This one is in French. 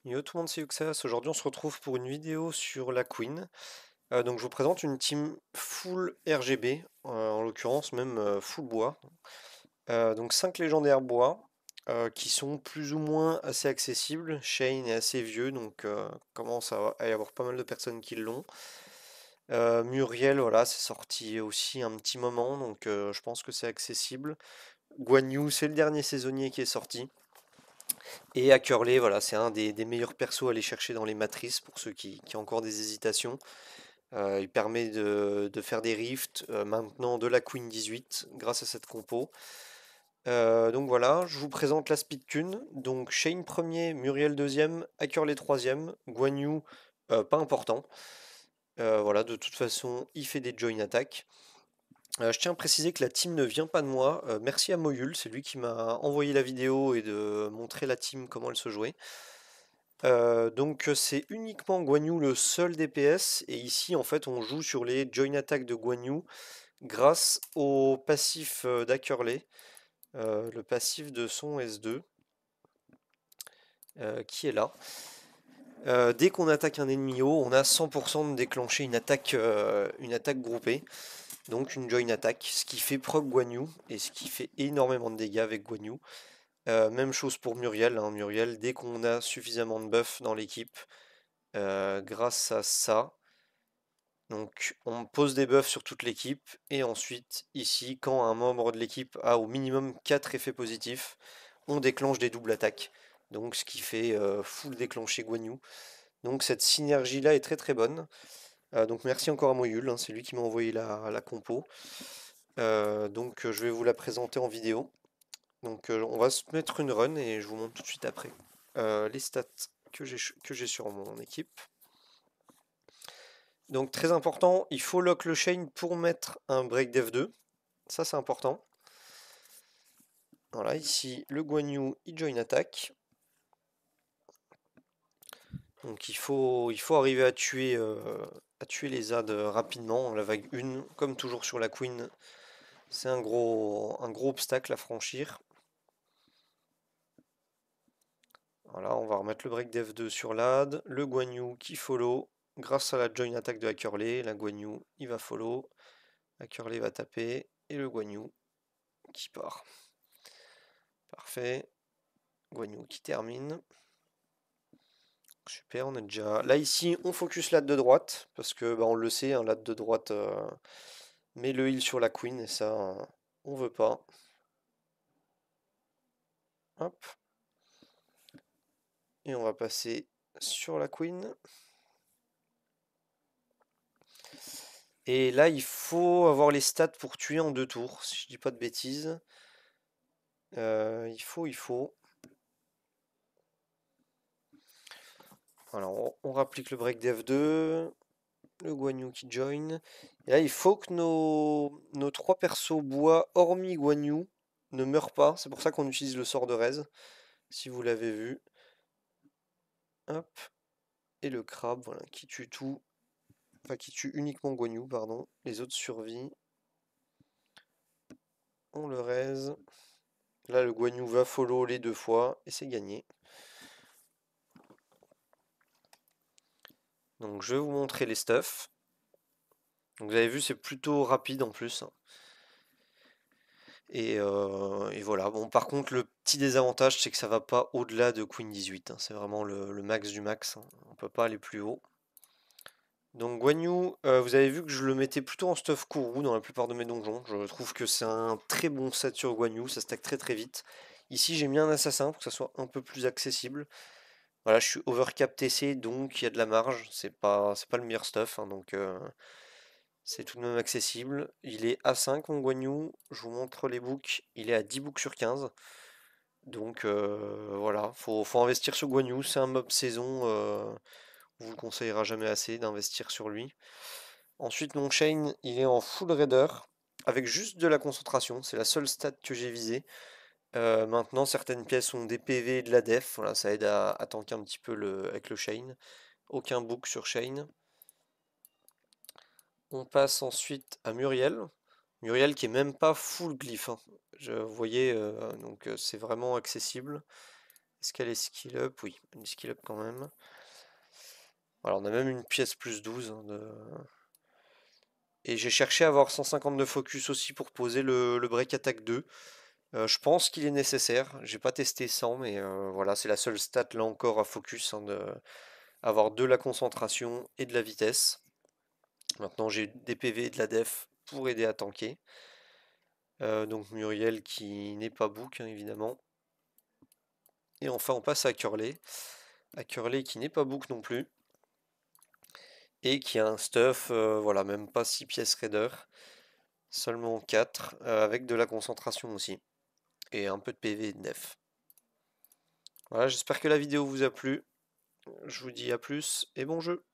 Yo tout le monde, c'est Yuxas. Aujourd'hui, on se retrouve pour une vidéo sur la Queen. Donc, je vous présente une team full RGB, en l'occurrence même full bois. Donc, 5 légendaires bois qui sont plus ou moins assez accessibles. Shane est assez vieux, donc commence à y avoir pas mal de personnes qui l'ont. Muriel, voilà, c'est sorti aussi un petit moment, donc je pense que c'est accessible. Guan Yu, c'est le dernier saisonnier qui est sorti. Et à Curly, voilà, c'est un des meilleurs persos à aller chercher dans les matrices pour ceux qui ont encore des hésitations. Il permet de faire des rifts maintenant de la Queen 18 grâce à cette compo. Donc voilà, je vous présente la speedcune. Donc Shane premier, Muriel deuxième, Acurley troisième, Guan Yu pas important. Voilà, de toute façon, il fait des join attack. Je tiens à préciser que la team ne vient pas de moi. Merci à Moyul, c'est lui qui m'a envoyé la vidéo et de montrer la team comment elle se jouait. Donc c'est uniquement Guan Yu le seul DPS et ici en fait on joue sur les join attack de Guan Yu grâce au passif d'Acurley, le passif de son S2 qui est là. Dès qu'on attaque un ennemi haut, on a 100% de déclencher une attaque groupée, donc une join attack, ce qui fait proc Guan Yu et ce qui fait énormément de dégâts avec Guan Yu. Même chose pour Muriel, hein. Muriel, dès qu'on a suffisamment de buff dans l'équipe, grâce à ça, donc on pose des buffs sur toute l'équipe et ensuite ici quand un membre de l'équipe a au minimum 4 effets positifs, on déclenche des doubles attaques. Donc ce qui fait full déclencher Guan Yu. Donc cette synergie là est très très bonne. Donc merci encore à Moyul, hein, c'est lui qui m'a envoyé la compo. Donc je vais vous la présenter en vidéo. Donc on va se mettre une run et je vous montre tout de suite après les stats que j'ai sur mon équipe. Donc très important, il faut lock le chain pour mettre un break dev 2. Ça c'est important. Voilà, ici le Guan Yu il join attack. Donc il faut arriver à tuer les ZAD rapidement. La vague 1, comme toujours sur la Queen, c'est un gros obstacle à franchir. Voilà, on va remettre le break dev 2 sur l'AD. Le Guan Yu qui follow. Grâce à la join attack de Acurley, la Guan Yu il va follow. Acurley va taper. Et le Guan Yu qui part. Parfait. Guan Yu qui termine. Super, on est déjà... Là ici, on focus l'AD de droite, parce que bah, on le sait, hein, l'AD de droite met le heal sur la Queen, et ça, on veut pas. Hop. Et on va passer sur la Queen. Et là, il faut avoir les stats pour tuer en 2 tours, si je dis pas de bêtises. Il faut. Alors, on rapplique le break dev 2, le Guan Yu qui join. Et là, il faut que nos 3 persos bois, hormis Guan Yu, ne meurent pas. C'est pour ça qu'on utilise le sort de raise, si vous l'avez vu. Hop. Et le crabe, voilà, qui tue tout. Enfin, qui tue uniquement Guan Yu, pardon. Les autres survivent. On le raise. Là, le Guan Yu va follow les 2 fois, et c'est gagné. Donc, je vais vous montrer les stuffs. Donc, vous avez vu, c'est plutôt rapide en plus. Et voilà. Bon, par contre, le petit désavantage, c'est que ça va pas au-delà de Queen 18, hein. C'est vraiment le max du max, hein. On peut pas aller plus haut. Donc Guan Yu, vous avez vu que je le mettais plutôt en stuff Kourou dans la plupart de mes donjons. Je trouve que c'est un très bon set sur Guan Yu, ça stack très très vite. Ici, j'ai mis un assassin pour que ça soit un peu plus accessible. Voilà, je suis overcap TC, donc il y a de la marge. C'est pas le meilleur stuff, hein, donc c'est tout de même accessible. Il est à 5 mon Guan Yu. Je vous montre les books. Il est à 10 books sur 15. Donc voilà, faut investir sur Guan Yu. C'est un mob saison. On vous le conseillera jamais assez d'investir sur lui. Ensuite, mon chain, il est en full raider. Avec juste de la concentration. C'est la seule stat que j'ai visée. Maintenant, certaines pièces ont des PV et de la def. Voilà, ça aide à tanker un petit peu avec le chain. Aucun book sur chain. On passe ensuite à Muriel. Muriel qui est même pas full glyphe, hein. Vous voyez, donc c'est vraiment accessible. Est-ce qu'elle est skill up? Oui, elle est skill up quand même. Alors on a même une pièce plus 12 hein, Et j'ai cherché à avoir 150 de focus aussi pour poser le break attack 2. Je pense qu'il est nécessaire. J'ai pas testé 100, mais voilà, c'est la seule stat là encore à focus, hein, de avoir de la concentration et de la vitesse. Maintenant j'ai des PV et de la def pour aider à tanker. Donc Muriel qui n'est pas book, hein, évidemment. Et enfin on passe à Curley. À Curley qui n'est pas book non plus. Et qui a un stuff, voilà, même pas 6 pièces raider. Seulement 4, avec de la concentration aussi. Et un peu de PV et de def. Voilà, j'espère que la vidéo vous a plu. Je vous dis à plus et bon jeu.